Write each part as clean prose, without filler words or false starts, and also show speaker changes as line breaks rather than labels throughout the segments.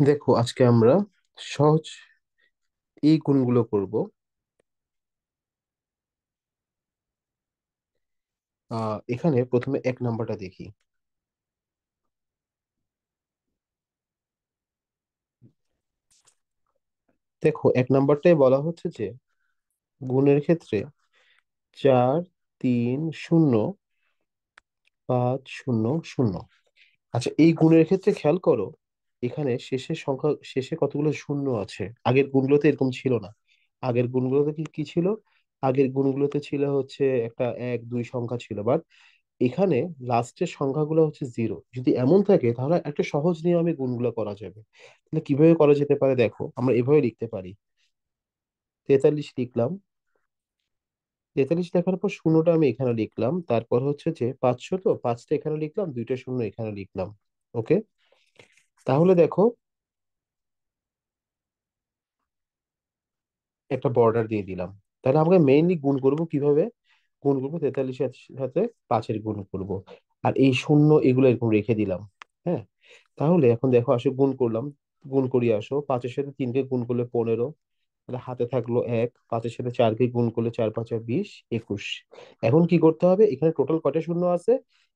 দেখো, আজকে আমরা সহজ এই গুণগুলো করব। এখানে প্রথমে এক নাম্বারটা দেখি। দেখো, এক নাম্বারটাই বলা হচ্ছে যে গুণের ক্ষেত্রে 4 3 0 5 0 0। আচ্ছা, এই গুণের ক্ষেত্রে খেয়াল করো, এখানে শেষের সংখ্যা, শেষে কতগুলো শূন্য আছে। আগের গুণগুলোতে এরকম ছিল না। আগের গুণগুলোতে কি কি ছিল? আগের গুণগুলোতে ছিল হচ্ছে একটা 1 2 সংখ্যা ছিল, বাট এখানে লাস্টের সংখ্যাগুলো হচ্ছে জিরো। যদি এমন থাকে তাহলে একটা সহজ নিয়মে গুণগুলো করা যাবে। তাহলে কিভাবে করা যেতে পারে? দেখো, আমরা এভাবে লিখতে পারি। 43 লিখলাম। 43 লেখার পর শূন্যটা আমি এখানে লিখলাম, তারপর হচ্ছে যে 500, তো পাঁচটা এখানে লিখলাম, দুইটা শূন্য এখানে লিখলাম। ওকে, তাহলে দেখো, একটা বর্ডার দিয়ে দিলাম। তাহলে আমরা মেইনলি গুণ করব কিভাবে? গুণ করবো 43-এর সাথে 5-এর গুণ করব। আর এই শূন্য এগুলো এরকম রেখে দিলাম। হ্যাঁ, তাহলে এখন দেখো, আসো গুণ করলাম। গুণ করি, আসো 5-এর সাথে 3কে গুণ করলে 15। তাহলে হাতে থাকলো 1, 5-এর সাথে 4কে গুণ করলে 4 5 20, 21। এখন কি করতে হবে? এখানে টোটাল কয়টা শূন্য আছে?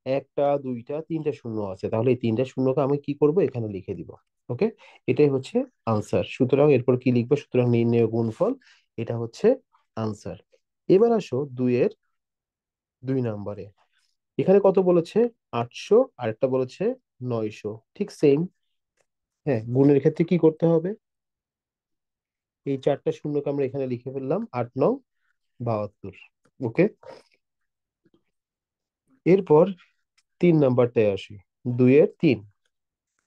একটা, দুইটা, তিনটা শূন্য আছে। তাহলে এই তিনটা শূন্যকে আমি কি করব? এখানে লিখে দিব। ওকে, এটাই হচ্ছে আনসার। সুতরাং এরপর কি লিখবো? সুতরাং নির্ণেয় গুণফল, এটা হচ্ছে আনসার। এবার আসো 2 নাম্বারে। এখানে কত বলেছে? 800, আর একটা বলেছে 900। ঠিক সেম। হ্যাঁ, গুণের ক্ষেত্রে কি করতে হবে? এই চারটা শূন্যকে আমরা এখানে লিখে ফেললাম, 8 9 72। ওকে, এরপর 3 নাম্বারটায় আসি। 2-এর 3।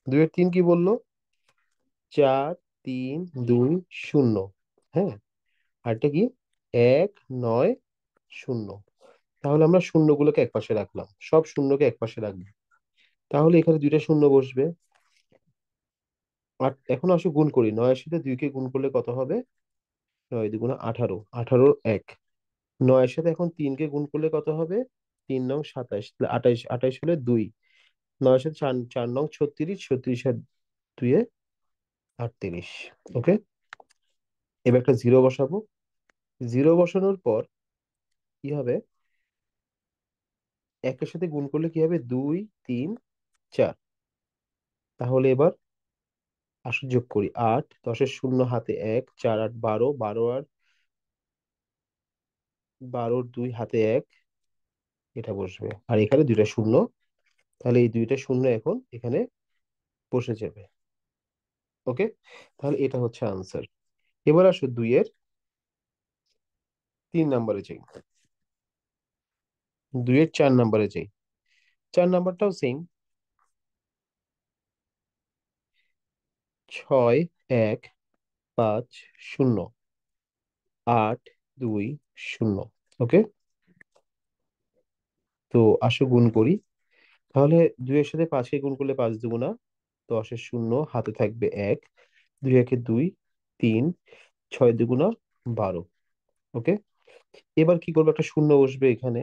2-এর 3 কি বললো? 4 3 2 0। হ্যাঁ, আর এটা কি? 1 9 0। তাহলে আমরা শূন্যগুলোকে একপাশে রাখলাম, সব শূন্যকে একপাশে রাখবো। তাহলে এখানে দুইটা শূন্য বসবে। আর এখন আসো গুণ করি। 9-এর সাথে 2কে গুণ করলে কত হবে? 9 2 18, 18 1। 9-এর সাথে এখন 3কে গুণ করলে কত হবে? 3 9 27, 28, 28 হলে 2। 9-এর সাথে 4 4 9 36, 36 আর 2 38। ওকে, এবার একটা জিরো বসাবো। জিরো বসানোর পর কি হবে? একের সাথে গুণ করলে কি হবে? 2 3 4। তাহলে এবার আসো যোগ করি। 8 10-এর শূন্য হাতে 1, 4 8 12, 12 আর 12-2 হাতে 1। এটা বসবে, আর এখানে দুইটা শূন্য। তাহলে এই দুইটা শূন্য এখন এখানে বসে যাবে। ওকে, তাহলে এটা হচ্ছে আনসার। এবার আসো 2-এর 3 নাম্বারে যাই। 2-এর 4 নাম্বারে যাই। 4 নাম্বারটাও সেম। 6 1 5 0 8 2 0। ওকে, তো আসো গুণ করি। তাহলে 2-এর সাথে 5কে গুণ করলে 5 2 10-এর শূন্য হাতে থাকবে 1। 2 1 2 3, 6 2 12। ওকে, এবার কি করবো? একটা শূন্য বসবে এখানে।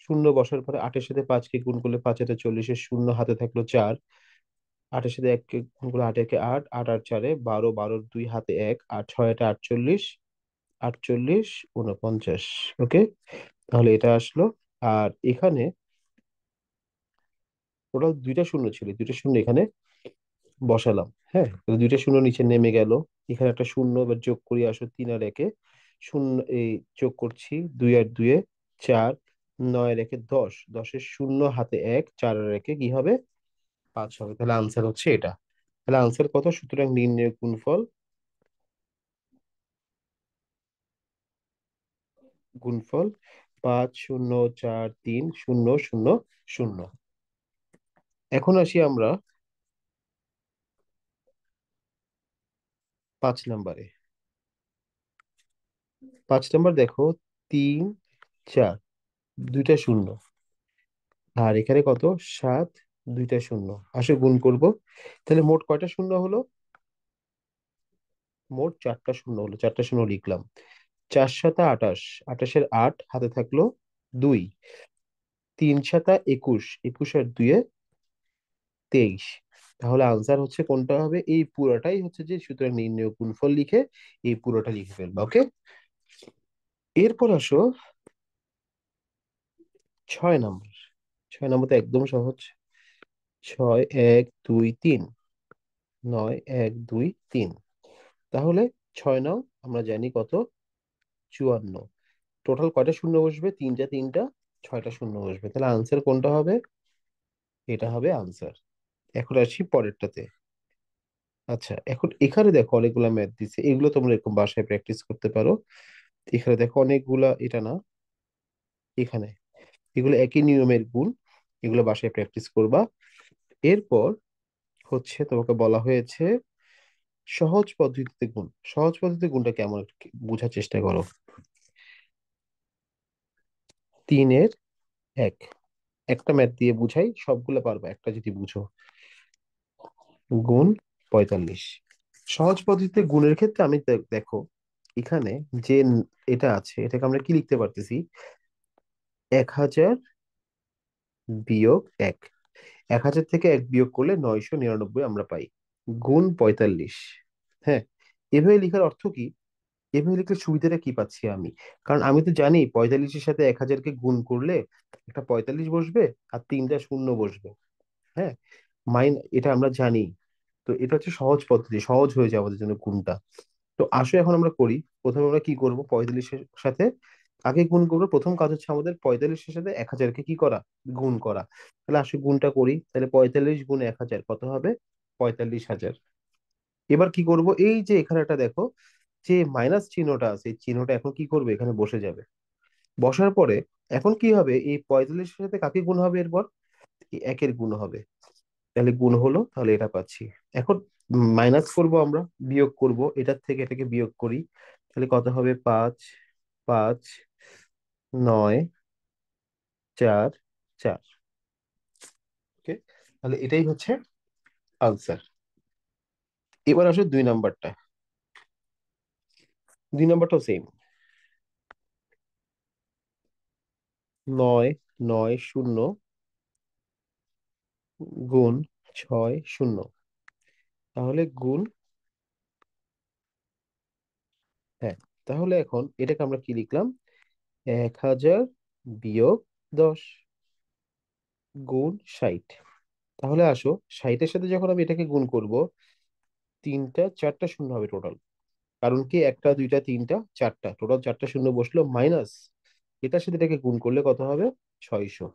শূন্য বসার পরে 8-এর সাথে 5কে গুণ করলে 5 8 40, শূন্য হাতে থাকলো 4। 8-এর সাথে 1কে গুণ করলে 8 1 8, 8 8 4 12, 12-2 হাতে 1, 8 6 48, 48 49। ওকে, তাহলে এটা আসলো। আর এখানে টোটাল দুইটা শূন্য ছিল, দুইটা শূন্য এখানে বসালাম। হ্যাঁ, তো দুইটা শূন্য নিচে নেমে গেল। এখানে একটা শূন্য এবার যোগ করি। আসো 3 আর 1-এ শূন্য, এই যোগ করছি। 2 আর 2-এ 4, 9 আর 1-এ 10, 10-এর শূন্য হাতে 1, 4 আর 1-এ কি হবে? 5 হবে। তাহলে আনসার হচ্ছে এটা। তাহলে আনসার কত? সুতরাং নির্ণয় গুণফল, গুণফল 5 0 4 3 0 0 0। এখন আসি আমরা 5 নাম্বারে। 5 নাম্বার দেখো, 3 4, দুইটা শূন্য। আর এখানে কত? 7, দুইটা শূন্য। আসে গুণ করব। তাহলে মোট কয়টা শূন্য হলো? মোট 4টা শূন্য হলো। 4টা শূন্য লিখলাম। 4 7 28, 28-এর 8 হাতে থাকলো 2। 3 7 21, 21 আর 2-এ 23। তাহলে আনসার হচ্ছে কোনটা হবে, এই পুরোটাই হচ্ছে যে, সুতরাং নির্ণয় গুণফল লিখে এই পুরোটা লিখে ফেলবা। ওকে, এরপর আসো 6 নম্বর। 6 নম্বর তো একদম সহজ। 6 1 2 3, 9 1 2 3। তাহলে 6 9 আমরা জানি কত, 54। টোটাল কয়টা শূন্য বসবে, তিনটা তিনটা, 6টা শূন্য বসবে। তাহলে আনসার কোনটা হবে, এটা হবে আনসার। এখন আসি পরেরটাতে। আচ্ছা, এখন এখানে দেখো অনেকগুলা ম্যাথ দিচ্ছে, এগুলো তোমরা এরকম বাসায় প্র্যাকটিস করতে পারো। এখানে দেখো অনেকগুলা, এটা না, এখানে এগুলো একই নিয়মের গুণ, এগুলো বাসায় প্র্যাকটিস করবা। এরপর হচ্ছে তোমাকে বলা হয়েছে সহজ পদ্ধতিতে গুণ। সহজ পদ্ধতিতে গুণটা কেমন একটু বোঝার চেষ্টা করো। 3 এর 1, একটা ম্যাথ দিয়ে বুঝাই, সবগুলো পারবা একটা যদি বুঝো। গুণ 45। সহজ পদ্ধতিতে গুণের ক্ষেত্রে আমি দেখো এখানে যে এটা আছে, এটাকে আমরা কি লিখতে পারতেছি, 1000 - 1। 1000 থেকে 1 বিয়োগ করলে 999 আমরা পাই, গুণ 45। হ্যাঁ, এভাবে লেখার অর্থ কি, এভাবে লিখলে সুবিধাটা কি পাচ্ছি আমি, কারণ আমি তো জানি 45-এর সাথে 1000-কে গুণ করলে একটা 45 বসবে আর তিনটা শূন্য বসবে। হ্যাঁ, এটা আমরা জানি। তো এটা হচ্ছে সহজ পদ্ধতি, সহজ হয়ে যায় আমাদের জন্য গুণটা। তো আসো এখন আমরা করি। প্রথমে আমরা কি করব, 45-এর সাথে আগে গুণ করবো। প্রথম কাজ হচ্ছে আমাদের 45-এর সাথে 1000-কে কি করা, গুণ করা। তাহলে আসো গুণটা করি। তাহলে 45 গুণ 1000 কত হবে, 45,000। এবার কি করব, এই যে এখানে একটা দেখো যে মাইনাস চিহ্নটা আছে, এই চিহ্নটা এখন কি করবে, এখানে বসে যাবে। বসার পরে এখন কি হবে, এই 45-এর সাথে কাকে গুণ হবে এরপর, এই একের গুণ হবে। তাহলে গুণ হলো, তাহলে এটা পাচ্ছি। এখন মাইনাস করব আমরা, বিয়োগ করব, এটার থেকে এটাকে বিয়োগ করি। তাহলে কত হবে, 5 5 9 4 4। ওকে, তাহলে এটাই হচ্ছে আনসার। এবার আসো 2 নাম্বারটা। 2 নাম্বারটাও সেম। 9 9 0 গুণ 6 0। তাহলে গুণ, হ্যাঁ, তাহলে এখন এটাকে আমরা কি লিখলাম, 1000 - 10 গুণ 60। তাহলে আসো 60-এর সাথে যখন আমি এটাকে গুণ করব, তিনটা চারটা শূন্য হবে টোটাল। কারণ কি, একটা দুইটা তিনটা চারটা, টোটাল চারটা শূন্য বসলো, মাইনাস এটার সাথে এটাকে গুণ করলে কত হবে, 600।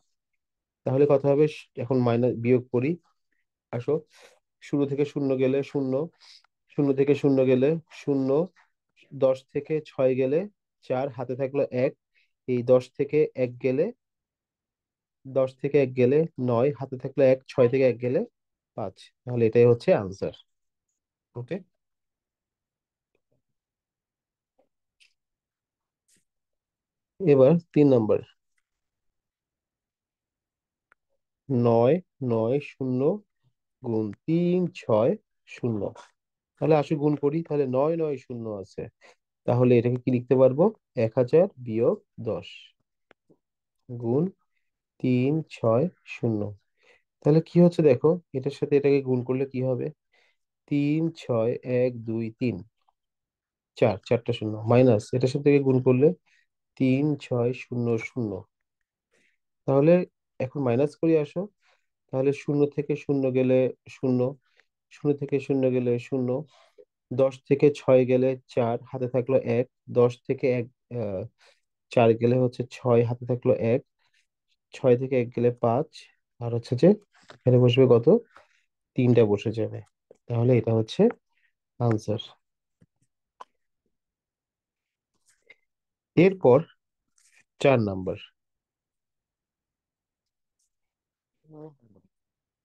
তাহলে কত হবে, এখন মাইনাস বিয়োগ করি। আসো, শুরু থেকে শূন্য গেলে শূন্য, শূন্য থেকে শূন্য গেলে শূন্য, 10 থেকে 6 গেলে 4, হাতে থাকলো 1। এই 10 থেকে 1 গেলে, 9, হাতে থাকলো 1, 6 থেকে 1 গেলে 5। তাহলে এটাই হচ্ছে আনসার। ওকে, এবার 3 নাম্বার। 9 9 0 গুণ 3 6 0। তাহলে আসো গুণ করি। তাহলে 9 9 0 আছে, তাহলে এটাকে কি লিখতে পারবো, 1000 - 10 গুণ 3 6 0। তাহলে কি হচ্ছে দেখো, এটার সাথে এটাকে গুণ করলে কি হবে, 3 6 1 2 3, চারটা শূন্য, মাইনাস এটার সাথে এটাকে গুণ করলে 3 6 0 0। তাহলে এখন মাইনাস করি আসো। তাহলে শূন্য থেকে শূন্য গেলে শূন্য, শূন্য থেকে শূন্য গেলে শূন্য, 10 থেকে 6 গেলে 4, হাতে থাকলো 1। 10 থেকে 1 4 গেলে হচ্ছে 6, হাতে থাকলো 1। 6 থেকে 1 গেলে 5, আর হচ্ছে যে এখানে বসবে কত, তিনটা বসে যাবে। তাহলে এটা হচ্ছে আনসার। এরপর 4 নাম্বার।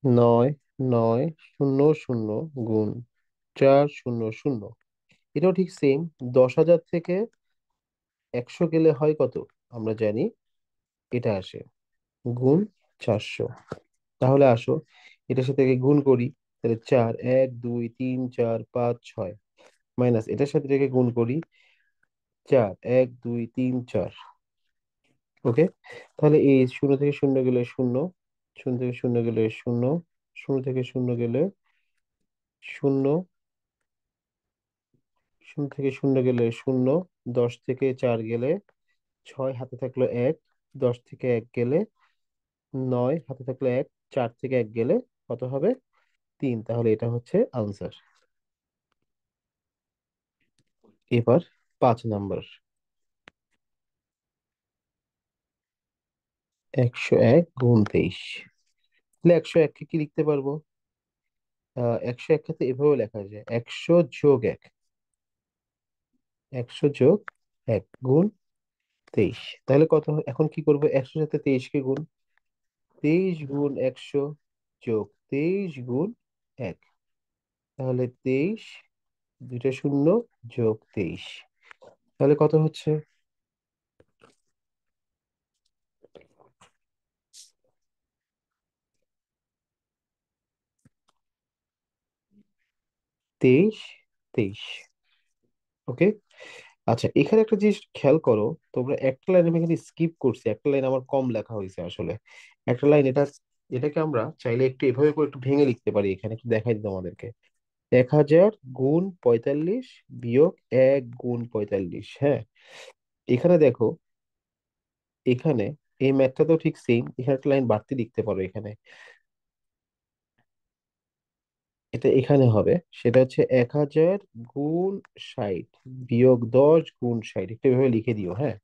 9 9 0 0 গুণ 4 0 0। এটাও ঠিক সেম। 10,000 থেকে 100 গেলে হয় কত, আমরা জানি, এটা আসে, গুণ 400। তাহলে আসো এটার সাথে একে গুণ করি। তাহলে 4 1 2 3 4 5 6, মাইনাস এটার সাথে এটাকে গুণ করি, 4 1 2 3 4। ওকে, তাহলে এই শূন্য থেকে শূন্য গেলে শূন্য, শূন্য থেকে শূন্য গেলে শূন্য, শূন্য থেকে শূন্য গেলে শূন্য, শূন্য থেকে শূন্য গেলে শূন্য, 10 থেকে 4 গেলে 6, হাতে থাকলো 1, 10 থেকে 1 গেলে 9, হাতে থাকলো 1, 4 থেকে 1 গেলে কত হবে? 3। তাহলে এটা হচ্ছে আনসার। এবার 5 নাম্বার। 101 গুণ 23। তাহলে 101 কে কি লিখতে পারবো? 101 কে তো এভাবে লেখা যায়, 100 যোগ 1, 100 যোগ 1 গুণ 23। তাহলে কত এখন কি করবো? 100 সাথে 23 কে গুণ, 23 গুণ 100 যোগ 23 গুণ 1। তাহলে 23, দুইটা শূন্য, যোগ 23। তাহলে কত হচ্ছে? 23, 23। ওকে। আচ্ছা, এখানে একটা জিনিস খেয়াল করো। তোমরা একটা লাইন আমি এখানে স্কিপ করছি, একটা লাইন আমার কম লেখা হয়েছে আসলে। একটা লাইন এটা, এটাকে আমরা চাইলে একটু এভাবে করে একটু ভেঙে লিখতে পারি। এখানে একটু দেখাই দিই তোমাদেরকে। 1000 গুণ 45 বিয়োগ 1 গুণ 45। হ্যাঁ, এখানে দেখো, এখানে এই ম্যাথটা তো ঠিক সেম, এখানে একটা লাইন বাড়তি লিখতে পারো এখানে। এটা এখানে হবে, সেটা হচ্ছে 1000 গুণ 60 বিয়োগ 10 গুণ 60, একটু এভাবে লিখে দিও। হ্যাঁ,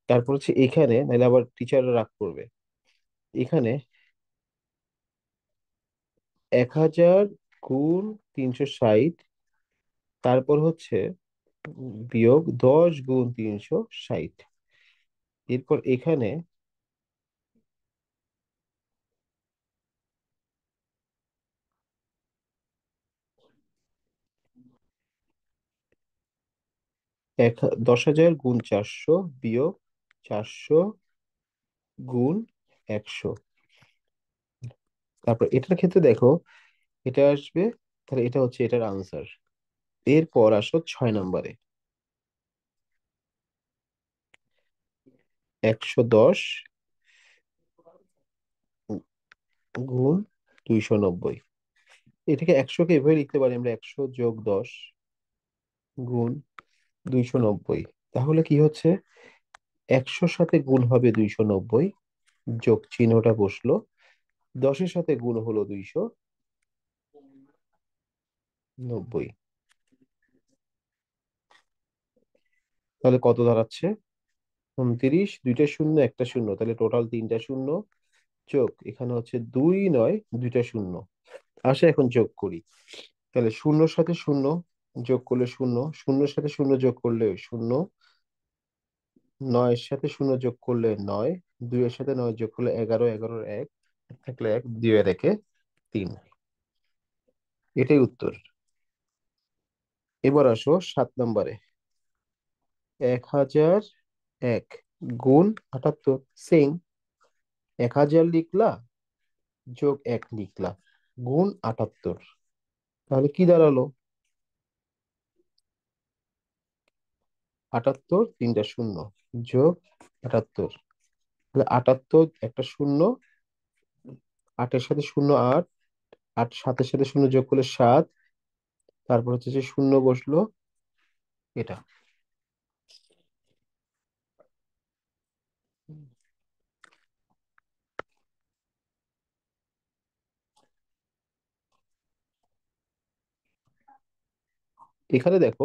তারপর হচ্ছে এখানে, নাহলে আবার টিচাররা রাগ করবে। এখানে 1000 গুণ 360, তারপর হচ্ছে বিয়োগ 10 গুণ 360। এরপর এখানে 10,000 গুণ 400 বিয়োগ 400 গুণ 100। তারপর এটার ক্ষেত্রে দেখো, এটা আসবে, তাহলে এটা হচ্ছে এটার আনসার। এরপর আসো 6 নম্বরে। 110 গুণ 290। এটাকে 100 কে এভাবে লিখতে পারি আমরা, 100 যোগ 10 গুণ 290। তাহলে কি হচ্ছে? 100-র সাথে গুণ হবে 290, যোগ চিহ্নটা বসলো। 10-এর সাথে গুণ হলো 290। তাহলে কত দাঁড়াচ্ছে? 29, দুইটা শূন্য একটা শূন্য, তাহলে টোটাল 3টা শূন্য, যোগ এখানে হচ্ছে 2 9, দুইটা শূন্য। আসে এখন যোগ করি। তাহলে শূন্যর সাথে শূন্য যোগ করলে শূন্য, শূন্যের সাথে শূন্য যোগ করলে শূন্য, 9-এর সাথে 0 যোগ করলে 9, 2-এর সাথে 9 যোগ করলে 11, 11-র 1 থাকলে 1, 2-এর 1-এ 3। এটাই উত্তর। এবার আসো 7 নম্বরে। 1001 গুণ 78, সেম। 1000 লিখলা, যোগ 1 লিখলা, গুণ 78। তাহলে কি দাঁড়ালো? 78, তিনটা শূন্য, যোগ 78। তাহলে 78, একটা শূন্য, 8-এর সাথে 0 8, 8 7-এর সাথে 0 যোগ করলে 7, তারপর হচ্ছে যে শূন্য বসলো, এটা। এখানে দেখো,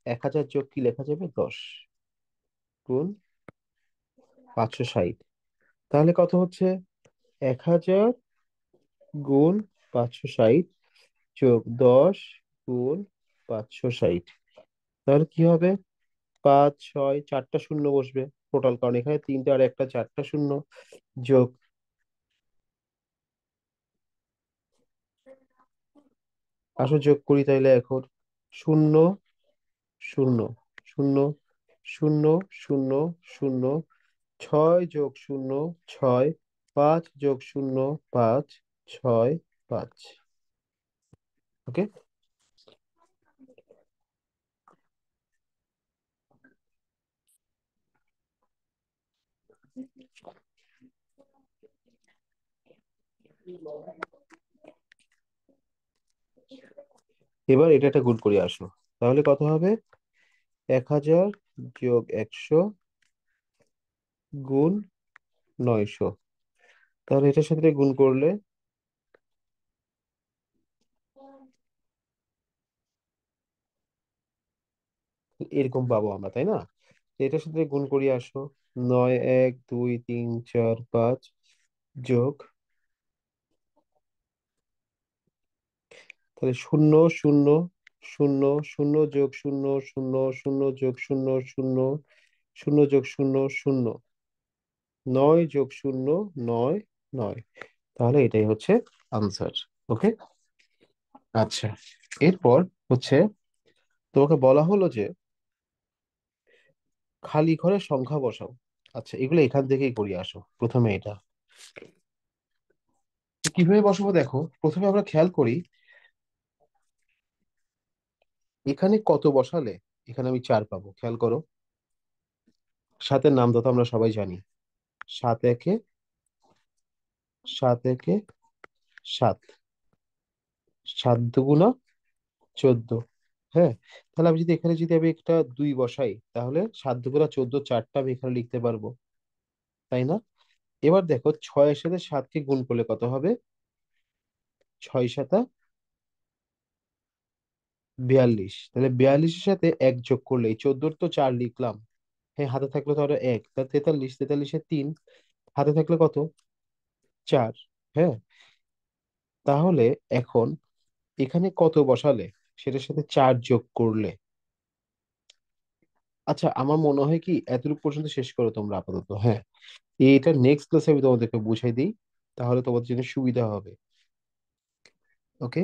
1000 যোগ কি লেখা যাবে? 10 গুণ 560। তাহলে কত হচ্ছে? 1000 গুণ 560 যোগ 10 গুণ 560। তাহলে কি হবে? 5 6, চারটা শূন্য বসবে টোটাল, কারণ এখানে তিনটা আর একটা, চারটা শূন্য, যোগ। আসো যোগ করি তাইলে এখন। শূন্য, শূন্য, শূন্য, শূন্য, শূন্য, শূন্য, 6 যোগ 0 6, 5 যোগ 0 5, 6 5। ওকে। এবার এটা একটা গুণ করে আসো। তাহলে কত হবে? 1000 যোগ 100 গুণ 900। তাহলে এটার সাথে এটা গুণ করলে এরকম পাবো আমরা, তাই না? তো এটার সাথে গুণ করি আসো। 9 1 2 3 4 5 যোগ, তাহলে শূন্য শূন্য শূন্য, শূন্য যোগ শূন্য শূন্য, শূন্য যোগ শূন্য শূন্য, শূন্য যোগ শূন্য শূন্য, 9 যোগ 0 9 9। তাহলে এটাই হচ্ছে আনসার। ওকে। আচ্ছা, এরপর হচ্ছে তোমাকে বলা হলো যে খালি ঘরের সংখ্যা বসাও। আচ্ছা, এগুলো এখান থেকেই করি আসো। প্রথমে এটা তো কিভাবে বসাবো দেখো, প্রথমে আমরা খেয়াল করি এখানে কত বসালে এখানে আমি 4 পাবো। খেয়াল করো, সাতের নাম তো আমরা সবাই জানি। সাত একে, সাত একে 7, 7 দুগুণা 14। হ্যাঁ, তাহলে আমি যদি এখানে যদি আমি একটা 2 বসাই, তাহলে 7 দুগুণা 14, 4টা আমি এখানে লিখতে পারবো, তাই না? এবার দেখো 6 এর সাথে 7কে গুণ করলে কত হবে? 6 7 42। তাহলে 42-এর সাথে 1 যোগ করলে, এই 14-র তো 4 লিখলাম। হ্যাঁ, হাতে থাকলে তো আরো 1, তা 43, 43-এ 3, হাতে থাকলে কত? 4। হ্যাঁ, তাহলে এখন এখানে কত বসালে সেটার সাথে 4 যোগ করলে, আচ্ছা আমার মনে হয় কি এতটুকু পর্যন্ত শেষ করো তোমরা আপাতত। হ্যাঁ, এটা নেক্সট ক্লাসে আমি তোমাদেরকে বুঝাই দিই, তাহলে তোমাদের জন্য সুবিধা হবে। ওকে।